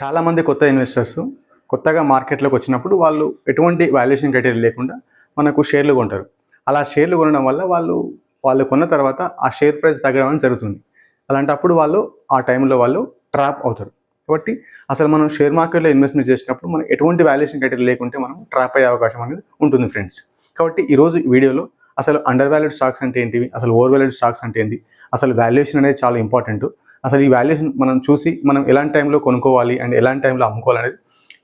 చాలామంది కొత్త ఇన్వెస్టర్స్ కొత్తగా మార్కెట్లోకి వచ్చినప్పుడు వాళ్ళు ఎటువంటి వాల్యుయేషన్ క్రైటీరియా లేకుండా మనకు షేర్లు కొంటారు. అలా షేర్లు కొనడం వల్ల వాళ్ళు కొన్న తర్వాత ఆ షేర్ ప్రైస్ తగ్గడం అనేది జరుగుతుంది. అలాంటప్పుడు వాళ్ళు ఆ టైంలో వాళ్ళు ట్రాప్ అవుతారు. కాబట్టి అసలు మనం షేర్ మార్కెట్లో ఇన్వెస్ట్మెంట్ చేసినప్పుడు మనం ఎటువంటి వాల్యుయేషన్ క్రైటీరియా లేకుంటే మనం ట్రాప్ అయ్యే అవకాశం అనేది ఉంటుంది ఫ్రెండ్స్. కాబట్టి ఈరోజు వీడియోలో అసలు అండర్ వాల్యూడ్ స్టాక్స్ అంటే ఏంటివి, అసలు ఓవర్ వాల్యూడ్ స్టాక్స్ అంటే ఏంటి, అసలు వాల్యుయేషన్ అనేది చాలా ఇంపార్టెంట్. అసలు ఈ వాల్యుయేషన్ మనం చూసి మనం ఎలాంటి టైంలో కొనుక్కోవాలి అండ్ ఎలాంటి టైంలో అమ్ముకోవాలనేది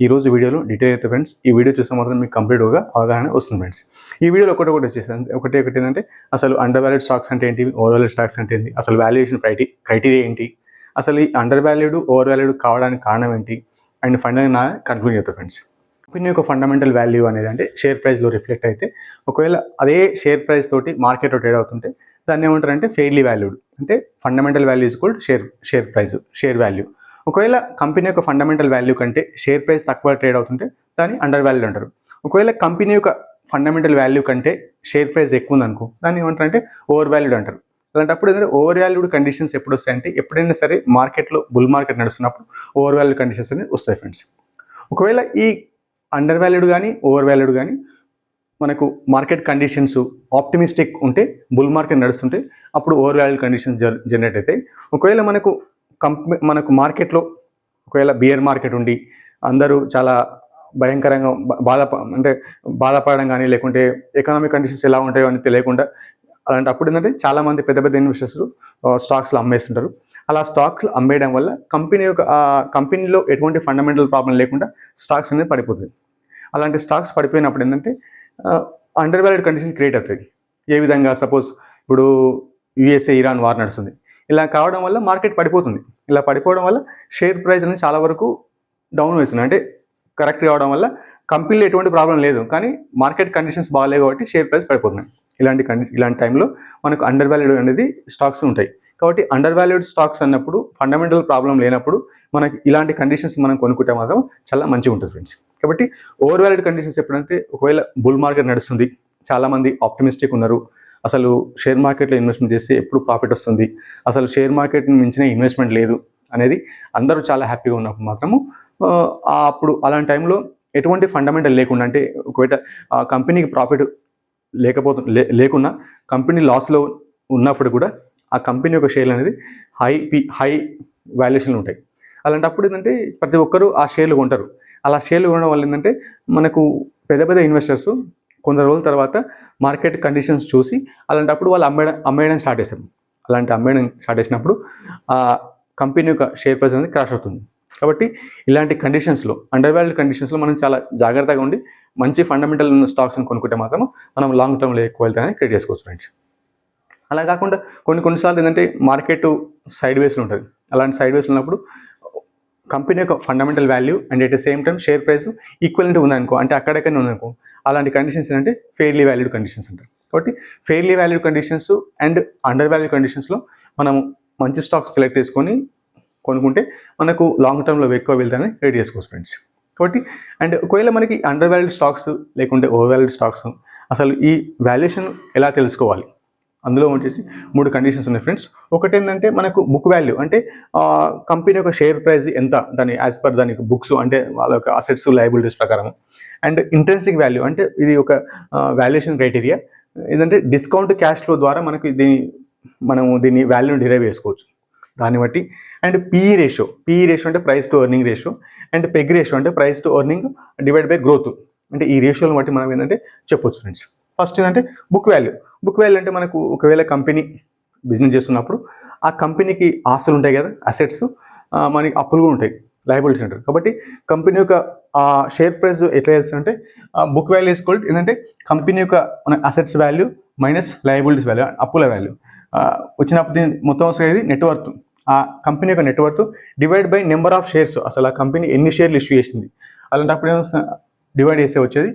ఈరోజు వీడియోలో డీటెయిల్ అయితే ఫ్రెండ్స్. ఈ వీడియో చూస్తే మాత్రం మీకు కంప్లీట్గా అవగాహన వస్తుంది ఫ్రెండ్స్. ఈ వీడియోలో ఒకటి వచ్చేసాను ఒకటి ఏంటంటే అసలు అండర్ వాల్యూడ్ స్టాక్స్ అంటే ఏంటి, ఓవర్ వాల్యూడ్ స్టాక్స్ అంటే ఏంటి, అసలు వాల్యుయేషన్ క్రైటీరియా ఏంటి, అసలు ఈ అండర్ వాల్యూడ్ ఓవర్ వాల్యూడ్ కావడానికి కారణం ఏంటి, అండ్ ఫైనల్గా నా కన్క్లూజన్ చెప్తాను ఫ్రెండ్స్. కంపెనీ యొక్క ఫండమెంటల్ వాల్యూ అనేది అంటే షేర్ ప్రైస్లో రిఫ్లెక్ట్ అయితే ఒకవేళ అదే షేర్ ప్రైస్ తోటి మార్కెట్లో ట్రేడ్ అవుతుంటే దాన్ని ఏమంటారంటే ఫెయిర్లీ వాల్యూడ్. అంటే fundamental value is equal share price, share value. ఒకవేళ కంపెనీ యొక్క ఫండమెంటల్ వాల్యూ కంటే షేర్ ప్రైస్ తక్కువ ట్రేడ్ అవుతుంటే దాన్ని అండర్ వాల్యూడ్ అంటారు. ఒకవేళ కంపెనీ యొక్క ఫండమెంటల్ వాల్యూ కంటే షేర్ ప్రైస్ ఎక్కువ ఉందనుకో దాన్ని ఏమంటారంటే ఓవర్ వాల్యూడ్ అంటారు. అలాంటప్పుడు ఏంటంటే ఓవర్ వాల్యూడ్ కండిషన్స్ ఎప్పుడు వస్తాయంటే ఎప్పుడైనా సరే మార్కెట్లో బుల్ మార్కెట్ నడుస్తున్నప్పుడు ఓవర్ వాల్యూడ్ కండిషన్స్ అనేది వస్తాయి ఫ్రెండ్స్. ఒకవేళ ఈ అండర్ వాల్యూడ్ కానీ ఓవర్ వాల్యూడ్ కానీ మనకు మార్కెట్ కండిషన్స్ ఆప్టిమిస్టిక్ ఉంటే బుల్ మార్కెట్ నడుస్తుంటే అప్పుడు ఓవర్ వాల్యూడ్ కండిషన్స్ జనరేట్ అవుతాయి. ఒకవేళ మనకు మార్కెట్లో ఒకవేళ బియర్ మార్కెట్ ఉండి అందరూ చాలా భయంకరంగా బాధపడడం కానీ లేకుంటే ఎకనామిక్ కండిషన్స్ ఎలా ఉంటాయో అని తెలియకుండా అలాంటప్పుడు ఏంటంటే చాలామంది పెద్ద పెద్ద ఇన్వెస్టర్స్ స్టాక్స్లో అమ్మేస్తుంటారు. అలా స్టాక్స్ అమ్మేయడం వల్ల కంపెనీలో ఎటువంటి ఫండమెంటల్ ప్రాబ్లం లేకుండా స్టాక్స్ అనేది పడిపోతుంది. అలాంటి స్టాక్స్ పడిపోయినప్పుడు ఏంటంటే అండర్ వాల్యూడ్ కండిషన్ క్రియేట్ అవుతుంది. ఏ విధంగా, సపోజ్ ఇప్పుడు యుఎస్ఏ ఇరాన్ వార్ నడుస్తుంది, ఇలా కావడం వల్ల మార్కెట్ పడిపోతుంది. ఇలా పడిపోవడం వల్ల షేర్ ప్రైస్ అనేది చాలా వరకు డౌన్ అవుతుంది. అంటే కరెక్ట్ కావడం వల్ల కంపెనీలో ఎటువంటి ప్రాబ్లం లేదు, కానీ మార్కెట్ కండిషన్స్ బాగాలేవు కాబట్టి షేర్ ప్రైస్ పడిపోతున్నాయి. ఇలాంటి టైంలో మనకు అండర్ వాల్యూడ్ అనేది స్టాక్స్ ఉంటాయి. కాబట్టి అండర్ వాల్యూడ్ స్టాక్స్ అన్నప్పుడు ఫండమెంటల్ ప్రాబ్లం లేనప్పుడు మనకి ఇలాంటి కండిషన్స్ మనం కొనుక్కుంటే మాత్రం చాలా మంచిగా ఉంటుంది ఫ్రెండ్స్. కాబట్టి ఓవర్ వాల్యూడ్ కండిషన్స్ ఎప్పుడంటే ఒకవేళ బుల్ మార్కెట్ నడుస్తుంది, చాలామంది ఆప్టిమిస్టిక్ ఉన్నారు, అసలు షేర్ మార్కెట్లో ఇన్వెస్ట్మెంట్ చేస్తే ఎప్పుడు ప్రాఫిట్ వస్తుంది, అసలు షేర్ మార్కెట్ని మించిన ఇన్వెస్ట్మెంట్ లేదు అనేది అందరూ చాలా హ్యాపీగా ఉన్నప్పుడు మాత్రము అప్పుడు అలాంటి టైంలో ఎటువంటి ఫండమెంటల్ లేకుండా, అంటే ఒకవేళ కంపెనీకి ప్రాఫిట్ లేకున్నా కంపెనీ లాస్లో ఉన్నప్పుడు కూడా ఆ కంపెనీ యొక్క షేర్లు అనేది హై వాల్యుయేషన్లు ఉంటాయి. అలాంటప్పుడు ఏంటంటే ప్రతి ఒక్కరూ ఆ షేర్లు కొంటారు. అలా షేర్లు కొనడం వల్ల ఏంటంటే మనకు పెద్ద పెద్ద ఇన్వెస్టర్స్ కొంత రోజుల తర్వాత మార్కెట్ కండిషన్స్ చూసి అలాంటప్పుడు వాళ్ళు అమ్మేయడం స్టార్ట్ చేస్తారు. అమ్మేయడం స్టార్ట్ చేసినప్పుడు ఆ కంపెనీ యొక్క షేర్ ప్రైస్ అనేది క్రాష్ అవుతుంది. కాబట్టి ఇలాంటి కండిషన్స్లో, అండర్ వాల్యూడ్ కండిషన్స్లో మనం చాలా జాగ్రత్తగా ఉండి మంచి ఫండమెంటల్ ఉన్న స్టాక్స్ని కొనుక్కుంటే మాత్రం మనం లాంగ్ టర్మ్లో ఎక్కువ వెళ్తాయని క్రియేట్ చేసుకోవచ్చు ఫ్రెండ్స్. అలా కాకుండా కొన్నిసార్లు ఏంటంటే మార్కెట్ సైడ్ వేస్లో ఉంటుంది. అలాంటి సైడ్ వేస్ ఉన్నప్పుడు కంపెనీ యొక్క fundamental value and at the same time share price equivalent ఉందనుకో, అంటే అక్కడెక్కడనే ఉందనుకో, అలాంటి కండిషన్స్ ఏంటంటే ఫెయిర్లీ వాల్యూడ్ కండిషన్స్ అంటారు. కాబట్టి fairly valued conditions and under valued కండిషన్స్లో మనం మంచి స్టాక్స్ సెలెక్ట్ చేసుకొని కొనుక్కుంటే మనకు లాంగ్ టర్మ్లో ఎక్కువ వెళ్తాయని క్రియేట్ చేసుకోవచ్చు ఫ్రెండ్స్. కాబట్టి అండ్ ఒకవేళ మనకి అండర్ వాల్యూడ్ స్టాక్స్ లేకుంటే ఓవర్ వాల్యూడ్ స్టాక్స్ అసలు ఈ వాల్యుయేషన్ ఎలా తెలుసుకోవాలి, అందులో వచ్చేసి 3 కండిషన్స్ ఉన్నాయి ఫ్రెండ్స్. ఒకటి ఏంటంటే మనకు బుక్ వాల్యూ, అంటే కంపెనీ యొక్క షేర్ ప్రైస్ ఎంత దాని యాజ్ పర్ దానికి బుక్స్, అంటే వాళ్ళ యొక్క అసెట్స్ లయబిలిటీస్ ప్రకారం. అండ్ ఇంట్రెన్సిక్ వాల్యూ, అంటే ఇది ఒక వాల్యుయేషన్ క్రైటీరియా. ఏంటంటే డిస్కౌంట్ క్యాష్ ఫ్లో ద్వారా మనము దీన్ని వాల్యూని డిరైవ్ చేసుకోవచ్చు దాన్ని బట్టి. అండ్ పిఈ రేషియో అంటే price to earning ratio. And PEG ratio అంటే price to earning divide by growth. అంటే ఈ రేషియోని బట్టి మనం ఏంటంటే చెప్పొచ్చు ఫ్రెండ్స్. ఫస్ట్ ఏంటంటే బుక్ వాల్యూ అంటే మనకు ఒకవేళ కంపెనీ బిజినెస్ చేస్తున్నప్పుడు ఆ కంపెనీకి ఆస్తులు ఉంటాయి కదా, అసెట్స్, మనకి అప్పులు కూడా ఉంటాయి, లయబిలిటీస్ ఉంటాయి. కాబట్టి కంపెనీ యొక్క షేర్ ప్రైస్ ఎట్లా చేస్తుందంటే బుక్ వాల్యూ ఈక్వల్ ఏంటంటే కంపెనీ యొక్క మన assets value minus liabilities value, అప్పుల వాల్యూ వచ్చినప్పుడు మొత్తం వస్తుంది నెట్వర్త్. ఆ కంపెనీ యొక్క net worth divide by number of shares, అసలు ఆ కంపెనీ ఎన్ని షేర్లు ఇష్యూ చేసింది, అలాంటప్పుడు డివైడ్ చేస్తే వచ్చేది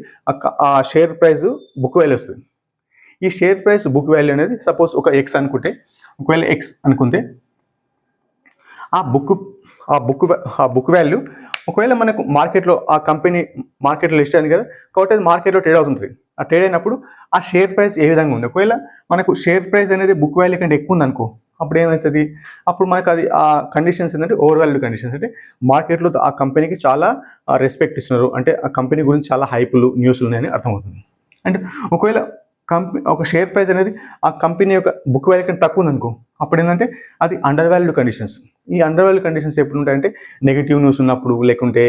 ఆ షేర్ ప్రైస్ బుక్ వాల్యూ వస్తుంది. ఈ షేర్ ప్రైస్ బుక్ వాల్యూ అనేది సపోజ్ ఒక ఎక్స్ అనుకుంటే, ఒకవేళ ఎక్స్ అనుకుంటే ఆ బుక్ వాల్యూ ఒకవేళ మనకు మార్కెట్లో ఆ కంపెనీ మార్కెట్లో లిస్ట్ అయింది కదా, కాబట్టి అది మార్కెట్లో ట్రేడ్ అవుతుంది. ఆ ట్రేడ్ అయినప్పుడు ఆ షేర్ ప్రైస్ ఏ విధంగా ఉంది, ఒకవేళ మనకు షేర్ ప్రైస్ అనేది బుక్ వాల్యూ కంటే ఎక్కువ ఉంది అనుకో, అప్పుడు ఏమవుతుంది, అప్పుడు మనకు అది ఆ కండిషన్స్ ఏంటంటే ఓవర్ వాల్యూడ్ కండిషన్స్. అంటే మార్కెట్లో ఆ కంపెనీకి చాలా రెస్పెక్ట్ ఇస్తున్నారు, అంటే ఆ కంపెనీ గురించి చాలా హైపులు న్యూస్లు ఉన్నాయని అర్థమవుతుంది. అండ్ ఒకవేళ ఒక షేర్ ప్రైస్ అనేది ఆ కంపెనీ యొక్క బుక్ వాల్యూ కంటే తక్కువ ఉందనుకో, అప్పుడు ఏంటంటే అది అండర్ వాల్యూడ్ కండిషన్స్. ఈ అండర్ వాల్యూడ్ కండిషన్స్ ఎప్పుడు ఉంటాయంటే నెగిటివ్ న్యూస్ ఉన్నప్పుడు, లేకుంటే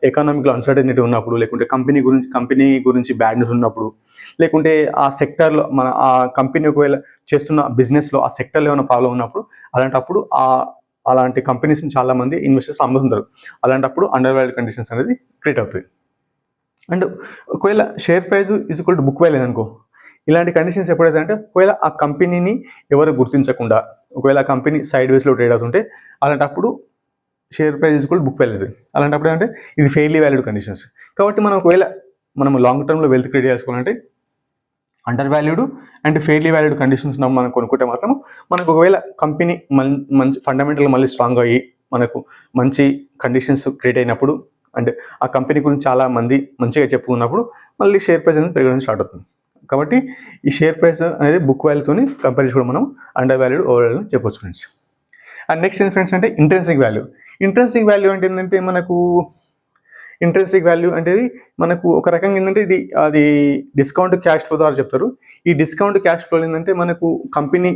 ఎకనామిక్లో అన్సర్టనిటీ ఉన్నప్పుడు, లేకుంటే కంపెనీ గురించి బ్యాడ్ న్యూస్ ఉన్నప్పుడు, లేకుంటే ఆ సెక్టర్లో ఆ కంపెనీ ఒకవేళ చేస్తున్న బిజినెస్లో ఆ సెక్టర్లో ఏమైనా ప్రాబ్లం ఉన్నప్పుడు, అలాంటప్పుడు అలాంటి కంపెనీస్ని చాలామంది ఇన్వెస్టర్స్ అమ్ముతుంటారు. అలాంటప్పుడు అండర్ వాల్యూడ్ కండిషన్స్ అనేది క్రియేట్ అవుతుంది. అండ్ ఒకవేళ share price is equal to book value అనుకో, ఇలాంటి కండిషన్స్ ఎప్పుడైతే అంటే ఒకవేళ ఆ కంపెనీని ఎవరు గుర్తించకుండా, ఒకవేళ ఆ కంపెనీ సైడ్ వేస్లో ట్రేడ్ అవుతుంటే, అలాంటప్పుడు share price is equal book value. అలాంటప్పుడు అంటే ఇది ఫెయిర్లీ వాల్యూడ్ కండిషన్స్. కాబట్టి మనం లాంగ్ టర్మ్లో వెల్త్ క్రియేట్ చేసుకోవాలంటే under valued and fairly valued conditions మనం కొనుక్కుంటే మాత్రం మనకు ఒకవేళ కంపెనీ మంచి ఫండమెంటల్ మళ్ళీ స్ట్రాంగ్ అయ్యి మనకు మంచి కండిషన్స్ క్రియేట్ అయినప్పుడు, అంటే ఆ కంపెనీ గురించి చాలా మంది మంచిగా చెప్పుకున్నప్పుడు మళ్ళీ షేర్ ప్రైస్ అనేది పెరగడం స్టార్ట్ అవుతుంది. కాబట్టి ఈ షేర్ ప్రైస్ అనేది బుక్ వాల్యూతో కంపేర్ చేసుకుని మనం అండర్ వాల్యూడ్ ఓవర్ వాల్యూడ్ చెప్పొచ్చు ఫ్రెండ్స్. అండ్ నెక్స్ట్ ఏం ఫ్రెండ్స్ అంటే ఇంట్రెన్సిక్ వాల్యూ. ఇంట్రెన్సిక్ వాల్యూ అంటే ఏంటంటే ఇంట్రెన్సిక్ వాల్యూ అంటే మనకు ఒక రకంగా ఏంటంటే అది డిస్కౌంట్ క్యాష్ ఫ్లో ద్వారా చెప్తారు. ఈ డిస్కౌంట్ క్యాష్ ఫ్లో ఏంటంటే మనకు కంపెనీ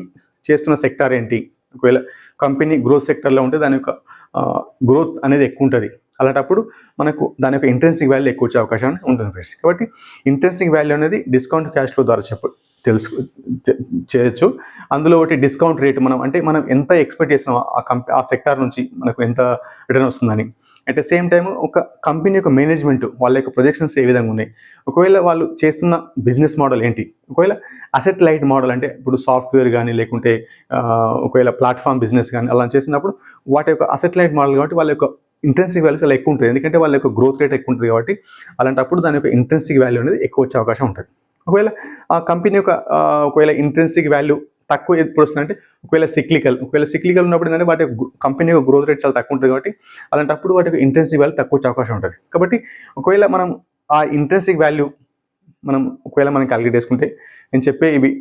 చేస్తున్న సెక్టార్ ఏంటి, ఒకవేళ కంపెనీ గ్రోత్ సెక్టర్లో ఉంటే దాని యొక్క గ్రోత్ అనేది ఎక్కువ ఉంటుంది. అలాంటప్పుడు మనకు దాని యొక్క ఇంట్రెన్సిక్ వాల్యూ ఎక్కువ వచ్చే అవకాశం ఉంటుంది ఫ్రెండ్స్. కాబట్టి ఇంట్రెన్సిక్ వాల్యూ అనేది డిస్కౌంట్ క్యాష్ ఫ్లో ద్వారా చేయొచ్చు. అందులో ఒకటి డిస్కౌంట్ రేట్, మనం ఎంత ఎక్స్పెక్ట్ చేసినాం ఆ సెక్టార్ నుంచి మనకు ఎంత రిటర్న్ వస్తుందని. అట్ ద సేమ్ టైం ఒక కంపెనీ యొక్క మేనేజ్మెంట్ వాళ్ళ యొక్క ప్రొజెక్షన్స్ ఏ విధంగా ఉన్నాయి, ఒకవేళ వాళ్ళు చేస్తున్న బిజినెస్ మోడల్ ఏంటి, ఒకవేళ అసెట్ లైట్ మోడల్ అంటే ఇప్పుడు సాఫ్ట్వేర్ కానీ లేకుంటే ఒకవేళ ప్లాట్ఫామ్ బిజినెస్ కానీ అలా చేసినప్పుడు వాటి యొక్క అసెట్ లైట్ మోడల్ కాబట్టి వాళ్ళ యొక్క ఇంట్రెన్సిక్ వాల్యూ చాలా ఎక్కువ ఉంటుంది. ఎందుకంటే వాళ్ళ యొక్క గ్రోత్ రేట్ ఎక్కువ ఉంటుంది కాబట్టి అలాంటప్పుడు దాని యొక్క ఇంట్రెన్సిక్ వాల్యూ అనేది ఎక్కువ వచ్చే అవకాశం ఉంటుంది. ఒకవేళ ఆ కంపెనీ యొక్క ఒకవేళ ఇంట్రెన్సిక్ వాల్యూ తక్కువ ఎప్పుడు వస్తుందంటే ఒకవేళ సిక్లికల్ ఉన్నప్పుడు ఏంటంటే వాటి కంపెనీ యొక్క గ్రోత్ రేట్ చాలా తక్కువ ఉంటుంది కాబట్టి అలాంటప్పుడు వాటి యొక్క ఇంట్రెన్సిక్ వాల్యూ తక్కువ వచ్చే అవకాశం ఉంటుంది. కాబట్టి ఒకవేళ మనం ఆ ఇంట్రెన్సిక్ వాల్యూ ఒకవేళ మనం క్యాలిక్యులేట్ చేసుకుంటే నేను చెప్పే ఇవి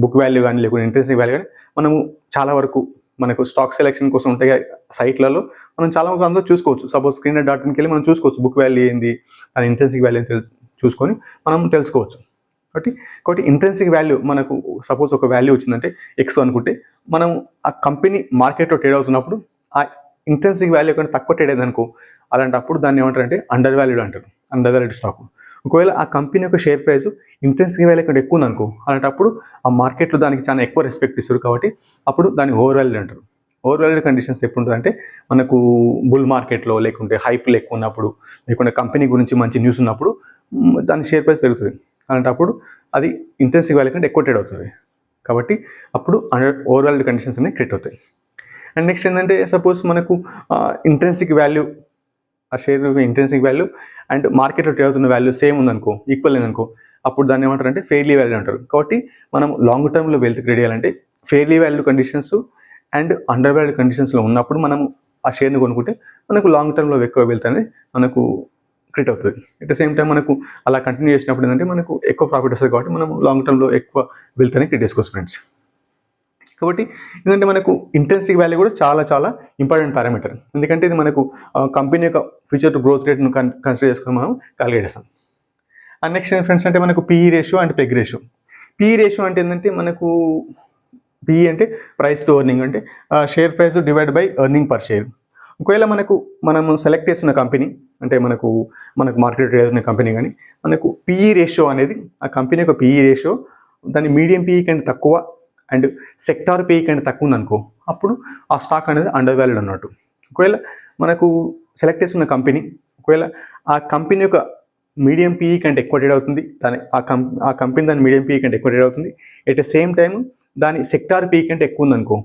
బుక్ వాల్యూ కానీ లేకుంటే ఇంట్రెన్సిక్ వాల్యూ కానీ మనము చాలా వరకు మనకు స్టాక్ సెలెక్షన్ కోసం ఉంటాయి సైట్లలో మనం చాలా వరకు అందరూ చూసుకోవచ్చు. సపోజ్ screener.inకి వెళ్ళి మనం చూసుకోవచ్చు బుక్ వాల్యూ ఏంది, దాని ఇంట్రెన్సిక్ వాల్యూ చూసుకొని మనం తెలుసుకోవచ్చు. కాబట్టి ఇంట్రెన్సిక్ వాల్యూ మనకు సపోజ్ ఒక వాల్యూ వచ్చిందంటే ఎక్స్ అనుకుంటే, మనం ఆ కంపెనీ మార్కెట్లో ట్రేడ్ అవుతున్నప్పుడు ఆ ఇంట్రెన్సిక్ వాల్యూ కంటే తక్కువ ట్రేడ్ అయింది అనుకో, అలాంటప్పుడు దాన్ని ఏమంటారంటే అండర్ వాల్యూడ్ అంటారు, అండర్ వాల్యూడ్ స్టాక్. ఒకవేళ ఆ కంపెనీ యొక్క షేర్ ప్రైస్ ఇంట్రెన్సిక్ వాల్యూ కంటే ఎక్కువ ఉందనుకో, అలాంటప్పుడు ఆ మార్కెట్లో దానికి చాలా ఎక్కువ రెస్పెక్ట్ ఇస్తారు కాబట్టి అప్పుడు దాన్ని ఓవర్ వాల్యూడ్ అంటారు. ఓవర్ వాల్యూడ్ కండిషన్స్ ఎప్పుడు ఉంటుందంటే మనకు బుల్ మార్కెట్లో లేకుంటే హైప్లు ఎక్కువ ఉన్నప్పుడు, లేకుంటే కంపెనీ గురించి మంచి న్యూస్ ఉన్నప్పుడు దాని షేర్ ప్రైస్ పెరుగుతుంది. అలాంటప్పుడు అది ఇంట్రెన్సిక్ వాల్యూ కంటే ఎక్కువ ట్రేడ్ అవుతుంది. కాబట్టి అప్పుడు ఓవర్ వాల్యూడ్ కండిషన్స్ అనేవి క్రియేట్ అవుతాయి. అండ్ నెక్స్ట్ ఏంటంటే సపోజ్ మనకు ఇంట్రెన్సిక్ వాల్యూ, ఆ షేర్ ఇంట్రెన్సిక్ వాల్యూ అండ్ మార్కెట్లో ట్రేడ్ అవుతున్న వాల్యూ సేమ్ ఉందనుకో, ఈక్వల్ ఉందనుకో, అప్పుడు దాన్ని ఏమంటారు అంటే ఫెయిర్లీ వాల్యూ అంటారు. కాబట్టి మనం లాంగ్ టర్మ్లో వెల్త్ క్రియేట్ చేయాలంటే fairly value conditions and under valued కండిషన్స్లో ఉన్నప్పుడు మనం ఆ షేర్ని కొనుక్కుంటే మనకు లాంగ్ టర్మ్లో ఎక్కువ వెల్త్ అనేది మనకు క్రియేట్ అవుతుంది. అట్ ద సేమ్ టైం మనకు అలా కంటిన్యూ చేసినప్పుడు ఏంటంటే మనకు ఎక్కువ ప్రాఫిట్ వస్తుంది కాబట్టి మనం లాంగ్ టర్మ్లో ఎక్కువ వెల్త్ అనేది క్రియేట్ చేసుకోవచ్చు ఫ్రెండ్స్. కాబట్టి ఎందుకంటే మనకు ఇంట్రెన్సిక్ వాల్యూ కూడా చాలా చాలా ఇంపార్టెంట్ పారామీటర్. ఎందుకంటే ఇది మనకు కంపెనీ యొక్క ఫ్యూచర్ గ్రోత్ రేట్ను కన్సిడర్ చేసుకుని మనం క్యాలిక్యులేట్ చేస్తాం. అండ్ నెక్స్ట్ ఫ్రెండ్స్ అంటే మనకు PE ratio and PEG ratio. PE ratio అంటే ఏంటంటే మనకు పిఈ అంటే ప్రైస్ టు ఎర్నింగ్, అంటే share price divide by earning per share. ఒకవేళ మనము సెలెక్ట్ చేస్తున్న కంపెనీ అంటే మనకు మార్కెట్ ట్రేడ్ అవుతున్న కంపెనీ కానీ మనకు పిఈ రేషియో అనేది ఆ కంపెనీ యొక్క పిఈ రేషియో దాని మీడియం పిఈ కంటే తక్కువ అండ్ సెక్టార్ పిఈ కంటే తక్కువ ఉందనుకో, అప్పుడు ఆ స్టాక్ అనేది అండర్ వాల్యూడ్ అన్నట్టు. ఒకవేళ మనకు సెలెక్ట్ చేస్తున్న కంపెనీ ఒకవేళ ఆ కంపెనీ యొక్క మీడియం పిఈ కంటే ఎక్కువ ట్రేడ్ అవుతుంది, ఆ కంపెనీ దాని మీడియం పిఈ కంటే ఎక్కువ ట్రేడ్ అవుతుంది, ఎట్ ద సేమ్ టైం దాని సెక్టార్ పిఈ కంటే ఎక్కువ ఉందనుకో,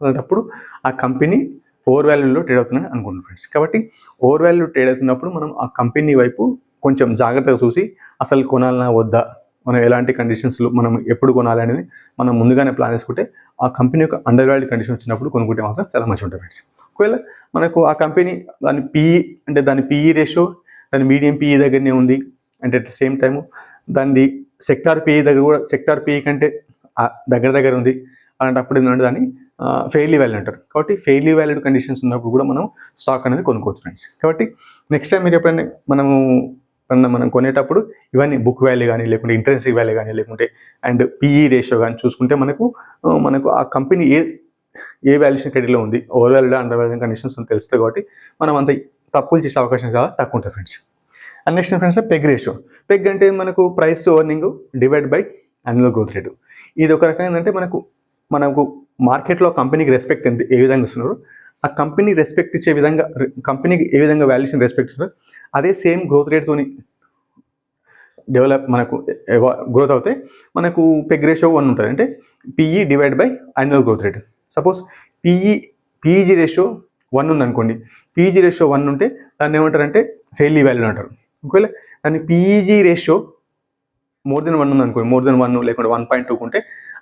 అలాంటప్పుడు ఆ కంపెనీ ఓవర్ వాల్యూలో ట్రేడ్ అవుతుందని అనుకుంటున్నాం ఫ్రెండ్స్. కాబట్టి ఓవర్ వాల్యూ ట్రేడ్ అవుతున్నప్పుడు మనం ఆ కంపెనీ వైపు కొంచెం జాగ్రత్తగా చూసి అసలు కొనాలన్నా వద్దా, మనం ఎలాంటి కండిషన్స్లో మనం ఎప్పుడు కొనాలి అనేది మనం ముందుగానే ప్లాన్ చేసుకుంటే ఆ కంపెనీ యొక్క అండర్ వాల్యూ కండిషన్ వచ్చినప్పుడు కొనుక్కుంటే మాత్రం చాలా మంచిగా ఉంటుంది ఫ్రెండ్స్. ఒకవేళ మనకు ఆ కంపెనీ దాని పిఈ రేషియో దాని మీడియం పిఈ దగ్గరనే ఉంది అంటే అట్ ద సేమ్ టైము దాని సెక్టార్ పిఈ దగ్గర కూడా సెక్టార్ పిఈ కంటే దగ్గర ఉంది, అలాంటప్పుడు ఏంటంటే దాన్ని ఫెయిర్లీ వాల్యూ అంటారు. కాబట్టి ఫెయిర్లీ వాల్యూడ్ కండిషన్స్ ఉన్నప్పుడు కూడా మనం స్టాక్ అనేది కొనుక్కోవచ్చు ఫ్రెండ్స్. కాబట్టి నెక్స్ట్ టైం మీరు ఎప్పుడైనా మనం కొనేటప్పుడు ఇవన్నీ బుక్ వాల్యూ కానీ, లేకుంటే ఇంట్రెన్సిక్ వాల్యూ కానీ, లేకుంటే అండ్ పిఈ రేషియో కానీ చూసుకుంటే మనకు ఆ కంపెనీ ఏ వాల్యుయేషన్ క్రైటీరియాలో ఉంది, over valued under valued conditions తెలుస్తాయి. కాబట్టి మనం అంత తప్పులు చేసే అవకాశం చాలా తక్కువ ఉంటుంది friends. And next friends peg ratio. Peg అంటే మనకు price to earning divide by annual growth rate. ఇది ఒక రకంగా ఏంటంటే మనకు మార్కెట్లో కంపెనీకి రెస్పెక్ట్ ఏ విధంగా ఇస్తున్నారో ఆ కంపెనీ రెస్పెక్ట్ ఇచ్చే విధంగా, కంపెనీకి ఏ విధంగా వాల్యుయేషన్ రెస్పెక్ట్ ఇస్తున్నారో అదే సేమ్ గ్రోత్ రేట్తోని మనకు గ్రోత్ అవుతే మనకు పెగ్ రేషియో 1 ఉంటుంది. అంటే PE divide by annual growth rate. Suppose పిఈజీ ratio 1 ఉందనుకోండి. పిఈజీ రేషియో 1 ఉంటే దాన్ని ఏమంటారంటే ఫెయిర్లీ వాల్యూ అంటారు. ఒకవేళ దాన్ని పిఈజీ రేషియో మోర్ దెన్ 1 ఉందనుకోండి, మోర్ దెన్ 1 లేకుంటే 1.2 ఉంటే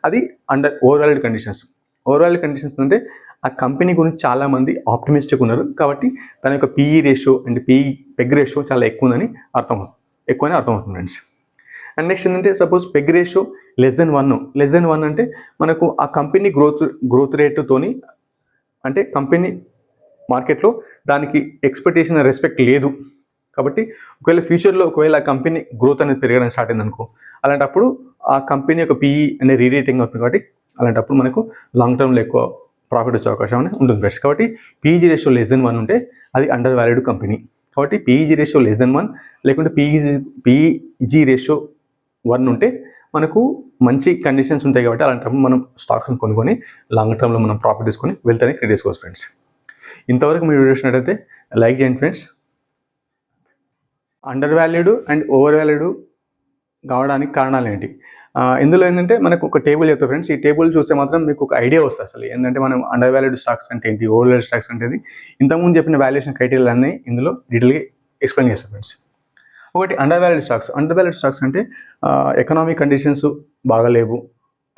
అది under over valued conditions. Over valued conditions అంటే ఆ కంపెనీ గురించి చాలామంది ఆప్టిమిస్టిక్ ఉన్నారు. కాబట్టి దాని యొక్క PE ratio and PEG ratio చాలా ఎక్కువని అర్థమవుతుంది ఫ్రెండ్స్. అండ్ నెక్స్ట్ ఏంటంటే suppose peg ratio less than 1 అంటే మనకు ఆ కంపెనీ గ్రోత్ రేటుతోని, అంటే కంపెనీ మార్కెట్లో దానికి ఎక్స్పెక్టేషన్ రెస్పెక్ట్ లేదు. కాబట్టి ఫ్యూచర్లో ఆ కంపెనీ గ్రోత్ అనేది పెరగడం స్టార్ట్ అయింది అనుకో, అలాంటప్పుడు ఆ కంపెనీ యొక్క పిఈ అనే రీరేటింగ్ అవుతుంది. కాబట్టి అలాంటప్పుడు మనకు లాంగ్ టర్మ్లో ఎక్కువ ప్రాఫిట్ వచ్చే అవకాశం అనేది ఉంటుంది ఫ్రెండ్స్. కాబట్టి పిఈజీ రేషియో లెస్ దెన్ 1 ఉంటే అది అండర్ వాల్యూడ్ కంపెనీ. కాబట్టి పిఈజీ రేషియో లెస్ దెన్ 1 లేకుంటే పిఈజీ రేషియో 1 ఉంటే మనకు మంచి కండిషన్స్ ఉంటాయి. కాబట్టి అలాంటప్పుడు మనం స్టాక్స్ని కొనుక్కొని లాంగ్ టర్మ్లో మనం ప్రాఫిట్ తీసుకొని వెల్త్ క్రియేట్ చేసుకోవచ్చు ఫ్రెండ్స్. ఇంతవరకు మీరు వీడియో చూసినట్టయితే లైక్ చేయండి friends. Under valued and over valued కావడానికి కారణాలు ఏంటి? ఇందులో ఏంటంటే మనకు ఒక టేబుల్ చెప్తా ఫ్రెండ్స్. ఈ టేబుల్ చూస్తే మాత్రం మీకు ఒక ఐడియా వస్తుంది అసలు ఏంటంటే మనం అండర్ వాల్యూడ్ స్టాక్స్ అంటే ఏంటి, ఓవర్ వాల్యూడ్ స్టాక్స్ అంటే ఇంతకుముందు చెప్పిన వాల్యుయేషన్ క్రైటీరియా అన్నీ ఇందులో డీటెయిల్గా ఎక్స్ప్లెయిన్ చేస్తాం ఫ్రెండ్స్. ఒకటి అండర్ వాల్యూడ్ స్టాక్స్ అంటే ఎకనామిక్ కండిషన్స్ బాగాలేవు,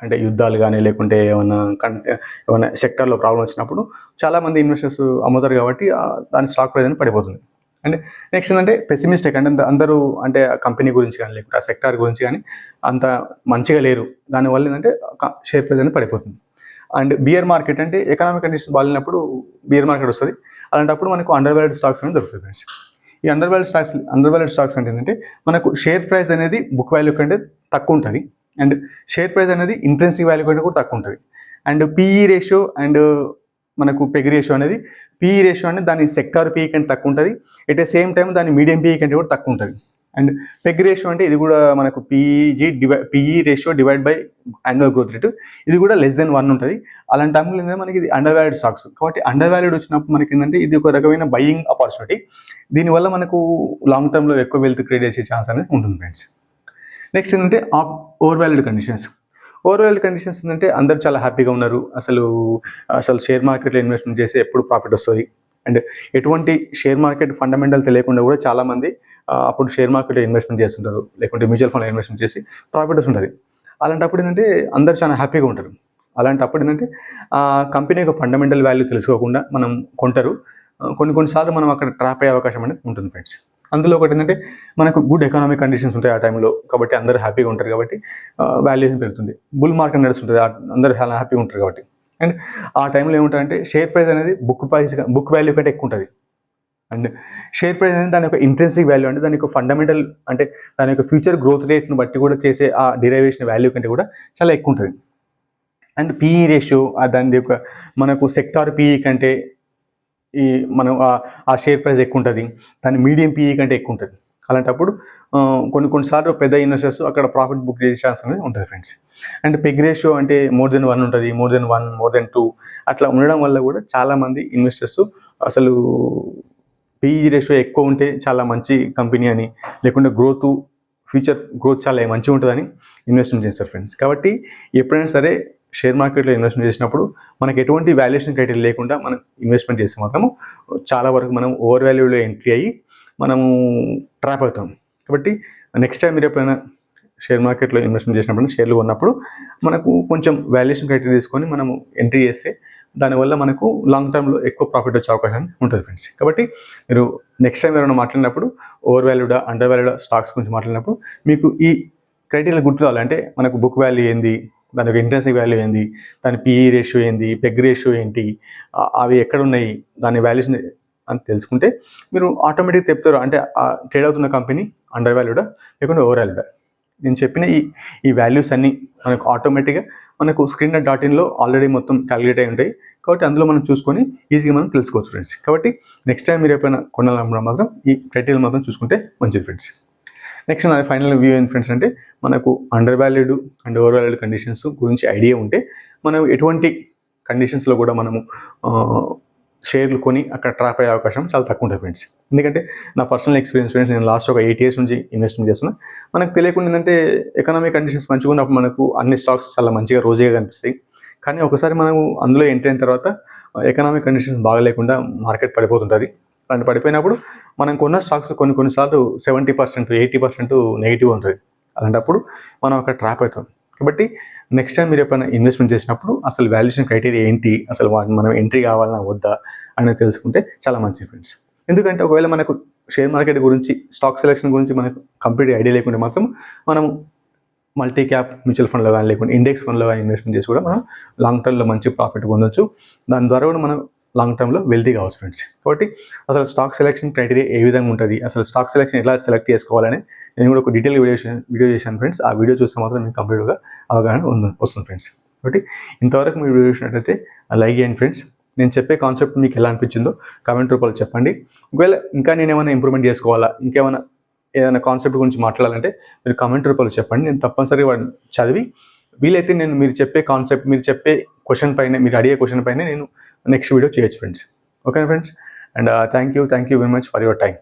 అంటే యుద్ధాలు కానీ లేకుంటే ఏమైనా సెక్టర్లో ప్రాబ్లం వచ్చినప్పుడు చాలామంది ఇన్వెస్టర్స్ అమ్ముతారు. కాబట్టి దాని స్టాక్ ప్రైస్ అనేది పడిపోతుంది. అండ్ నెక్స్ట్ ఏంటంటే పెసిమిస్టిక్, అంటే అందరూ అంటే ఆ కంపెనీ గురించి కానీ లేకపోతే ఆ సెక్టార్ గురించి కానీ అంత మంచిగా లేరు. దానివల్ల ఏంటంటే షేర్ ప్రైస్ అనేది పడిపోతుంది. అండ్ బియర్ మార్కెట్ అంటే ఎకనామిక్ కండిషన్స్ బాగాలేనప్పుడు బియర్ మార్కెట్ వస్తుంది. అలాంటప్పుడు మనకు అండర్ వాల్యూడ్ స్టాక్స్ అనేది దొరుకుతుంది ఫ్రెండ్స్. ఈ అండర్ వాల్యూడ్ స్టాక్స్ అంటే ఏంటంటే మనకు షేర్ ప్రైస్ అనేది బుక్ వాల్యూ కంటే తక్కువ ఉంటుంది. అండ్ షేర్ ప్రైస్ అనేది ఇంట్రెన్సిక్ వాల్యూ కంటే కూడా తక్కువ ఉంటుంది. అండ్ పిఈ రేషియో అండ్ మనకు పెగ్ రేషియో అనేది, పిఈ రేషియో అనేది దాని సెక్టార్ పిఈ కంటే తక్కువ ఉంటుంది. ఎట్ ద సేమ్ టైం దాని మీడియం పిఈ కంటే కూడా తక్కువ ఉంటుంది. అండ్ పెగ్ రేషియో అంటే ఇది కూడా మనకు PE ratio divide by annual growth rate, ఇది కూడా లెస్ దెన్ 1 ఉంటుంది. అలాంటి టైంలో ఏంటంటే మనకి ఇది అండర్ వాల్యూడ్ స్టాక్స్. కాబట్టి అండర్ వాల్యూడ్ వచ్చినప్పుడు మనకి ఏంటంటే ఇది ఒక రకమైన బయింగ్ ఆపర్చునిటీ. దీనివల్ల మనకు లాంగ్ టర్మ్లో ఎక్కువ వెల్త్ క్రియేట్ చేసే ఛాన్స్ అనేది ఉంటుంది ఫ్రెండ్స్. నెక్స్ట్ ఏంటంటే over valued conditions. Over valued conditions ఏంటంటే అందరూ చాలా హ్యాపీగా ఉన్నారు, అసలు షేర్ మార్కెట్లో ఇన్వెస్ట్మెంట్ చేసి ఎప్పుడు ప్రాఫిట్ వస్తుంది. అండ్ ఎటువంటి షేర్ మార్కెట్ ఫండమెంటల్ తెలియకుండా కూడా చాలామంది అప్పుడు షేర్ మార్కెట్లో ఇన్వెస్ట్మెంట్ చేస్తుంటారు, లేకుంటే మ్యూచువల్ ఫండ్లో ఇన్వెస్ట్మెంట్ చేసి ప్రాఫిట్ వస్తుంటుంది. అలాంటప్పుడు ఏంటంటే అందరూ చాలా హ్యాపీగా ఉంటారు. అలాంటప్పుడు ఏంటంటే కంపెనీ యొక్క ఫండమెంటల్ వాల్యూ తెలుసుకోకుండా మనం కొంటారు. కొన్నిసార్లు మనం అక్కడ ట్రాప్ అయ్యే అవకాశం అనేది ఉంటుంది ఫ్రెండ్స్. అందులో ఒకటి ఏంటంటే మనకు గుడ్ ఎకనామిక్ కండిషన్స్ ఉంటాయి ఆ టైంలో, కాబట్టి అందరూ హ్యాపీగా ఉంటారు. కాబట్టి వాల్యుయేషన్ పెరుగుతుంది. బుల్ మార్కెట్ నడుస్తుంటుంది, అందరూ చాలా హ్యాపీగా ఉంటారు కాబట్టి. అండ్ ఆ టైంలో ఏముంటుందంటే షేర్ ప్రైస్ అనేది బుక్ వాల్యూ కంటే ఎక్కువ ఉంటుంది. అండ్ షేర్ ప్రైస్ అనేది దాని యొక్క ఇంట్రెన్సిక్ వాల్యూ, అంటే దాని యొక్క ఫండమెంటల్, అంటే దాని యొక్క ఫ్యూచర్ గ్రోత్ రేట్ను బట్టి కూడా చేసే ఆ డిరైవేషన్ వాల్యూ కంటే కూడా చాలా ఎక్కువ ఉంటుంది. అండ్ పిఈ రేషియో దాని యొక్క మనకు సెక్టార్ పిఈ కంటే మనం ఆ షేర్ ప్రైస్ ఎక్కువ ఉంటుంది, దాని మీడియం పిఈ కంటే ఎక్కువ ఉంటుంది. అలాంటప్పుడు కొన్నిసార్లు పెద్ద ఇన్వెస్టర్స్ అక్కడ ప్రాఫిట్ బుక్ చేసే ఛాన్స్ అనేది ఉంటుంది ఫ్రెండ్స్. అండ్ పెగ్ రేషియో అంటే మోర్ దెన్ 1 ఉంటుంది, మోర్ దెన్ 2 అట్లా ఉండడం వల్ల కూడా చాలామంది ఇన్వెస్టర్స్ అసలు పిఈ రేషియో ఎక్కువ ఉంటే చాలా మంచి కంపెనీ అని, లేకుంటే ఫ్యూచర్ గ్రోత్ చాలా మంచిగా ఉంటుందని ఇన్వెస్ట్మెంట్ చేస్తారు ఫ్రెండ్స్. కాబట్టి ఎప్పుడైనా సరే షేర్ మార్కెట్లో ఇన్వెస్ట్మెంట్ చేసినప్పుడు మనకు ఎటువంటి వాల్యుయేషన్ క్రైటీరియా లేకుండా మనం ఇన్వెస్ట్మెంట్ చేస్తే మాత్రము చాలా వరకు మనం ఓవర్ వాల్యూలో ఎంట్రీ అయ్యి మనము ట్రాప్ అవుతాం. కాబట్టి నెక్స్ట్ టైం మీరు ఎప్పుడైనా షేర్ మార్కెట్లో ఇన్వెస్ట్మెంట్ చేసినప్పుడు, షేర్లు ఉన్నప్పుడు మనకు కొంచెం వాల్యుయేషన్ క్రైటీరియా తీసుకొని మనము ఎంట్రీ చేస్తే దానివల్ల మనకు లాంగ్ టర్మ్లో ఎక్కువ ప్రాఫిట్ వచ్చే అవకాశం ఉంటుంది ఫ్రెండ్స్. కాబట్టి మీరు నెక్స్ట్ టైం ఎవరైనా మాట్లాడినప్పుడు ఓవర్ వాల్యూడా అండర్ వాల్యూడా స్టాక్స్ గురించి మాట్లాడినప్పుడు మీకు ఈ క్రైటీరియా గుర్తు కావాలంటే మనకు బుక్ వాల్యూ ఏంది, దాని యొక్క ఇంట్రెన్సిక్ వాల్యూ ఏంది, దాని పిఈ రేషియో ఏంది, పెగ్ రేషియో ఏంటి, అవి ఎక్కడ ఉన్నాయి, దాని వాల్యూషన్ అని తెలుసుకుంటే మీరు ఆటోమేటిక్గా చెప్తారు అంటే ట్రేడ్ అవుతున్న కంపెనీ అండర్ వాల్యూడా లేకుంటే ఓవర్ వాల్యూడా. నేను చెప్పిన ఈ వాల్యూస్ అన్నీ మనకు ఆటోమేటిక్గా మనకు screener.in ఆల్రెడీ మొత్తం క్యాలిక్యులేట్ అయి ఉంటాయి. కాబట్టి అందులో మనం చూసుకొని ఈజీగా మనం తెలుసుకోవచ్చు ఫ్రెండ్స్. కాబట్టి నెక్స్ట్ టైం మీరు ఎప్పుడైనా కొనాలన్నప్పుడు మాత్రం ఈ క్రైటీరియా మాత్రం చూసుకుంటే మంచిది ఫ్రెండ్స్. నెక్స్ట్ నాది ఫైనల్ వ్యూ ఏంటి ఫ్రెండ్స్ అంటే, మనకు under valued and over valued conditions గురించి ఐడియా ఉంటే మనం ఎటువంటి కండిషన్స్లో కూడా మనము షేర్లు కొని అక్కడ ట్రాప్ అయ్యే అవకాశం చాలా తక్కువ ఉంటుంది ఫ్రెండ్స్. ఎందుకంటే నా పర్సనల్ ఎక్స్పీరియన్స్ ఫ్రెండ్స్, నేను లాస్ట్ ఒక 8 years నుంచి ఇన్వెస్ట్మెంట్ చేస్తున్నా. మనకు తెలియకుండా ఏంటంటే ఎకనామిక్ కండిషన్స్ మంచిగా ఉన్నప్పుడు మనకు అన్ని స్టాక్స్ చాలా మంచిగా రోజుగా కనిపిస్తాయి. కానీ ఒకసారి మనము అందులో ఎంటర్ అయిన తర్వాత ఎకనామిక్ కండిషన్స్ బాగలేకుండా మార్కెట్ పడిపోతుంటుంది. అలాంటి పడిపోయినప్పుడు మనం కొన్న స్టాక్స్ కొన్నిసార్లు 70%, 80% నెగిటివ్ ఉంటుంది. అలాంటప్పుడు మనం అక్కడ ట్రాప్ అవుతాం. కాబట్టి నెక్స్ట్ టైం మీరు ఎప్పుడైనా ఇన్వెస్ట్మెంట్ చేసినప్పుడు అసలు వాల్యుయేషన్ క్రైటీరియా ఏంటి, అసలు వాటిని మనం ఎంట్రీ కావాలన్నా వద్దా అనేది తెలుసుకుంటే చాలా మంచిది ఫ్రెండ్స్. ఎందుకంటే ఒకవేళ మనకు షేర్ మార్కెట్ గురించి, స్టాక్ సెలెక్షన్ గురించి మనకు కంప్లీట్ ఐడియా లేకుంటే మాత్రం మనం మల్టీ క్యాప్ మ్యూచువల్ ఫండ్లో కానీ లేకుంటే ఇండెక్స్ ఫండ్లో కానీ ఇన్వెస్ట్మెంట్ చేసి కూడా మనం లాంగ్ టర్మ్లో మంచి ప్రాఫిట్ పొందొచ్చు. దాని ద్వారా కూడా మనం లాంగ్ టర్మ్లో వెల్తీ కావచ్చు ఫ్రెండ్స్. కాబట్టి అసలు స్టాక్ సెలెక్షన్ క్రైటీరియా ఏ విధంగా ఉంటుంది, అసలు స్టాక్ సెలెక్షన్ ఎలా సెలెక్ట్ చేసుకోవాలని నేను కూడా ఒక డీటెయిల్ వీడియో చేశాను ఫ్రెండ్స్. ఆ వీడియో చూస్తే మాత్రం మీకు కంప్లీట్గా అవగాహన వస్తుంది ఫ్రెండ్స్. కాబట్టి ఇంతవరకు మీరు వీడియో చూసినట్టయితే లైక్ చేయండి ఫ్రెండ్స్. నేను చెప్పే కాన్సెప్ట్ మీకు ఎలా అనిపించిందో కామెంట్ రూపంలో చెప్పండి. ఒకవేళ ఇంకా నేను ఏమైనా ఇంప్రూవ్మెంట్ చేసుకోవాలా, ఇంకేమైనా ఏదైనా కాన్సెప్ట్ గురించి మాట్లాడాలంటే మీరు కామెంట్ రూపంలో చెప్పండి. నేను తప్పనిసరిగా వాడిని చదివి వీలైతే నేను మీరు చెప్పే కాన్సెప్ట్, మీరు చెప్పే క్వశ్చన్ పైన, మీరు అడిగే క్వశ్చన్ పైన నేను నెక్స్ట్ వీడియో చేయొచ్చు ఫ్రెండ్స్. ఓకేనా friends? And thank you very much for your time.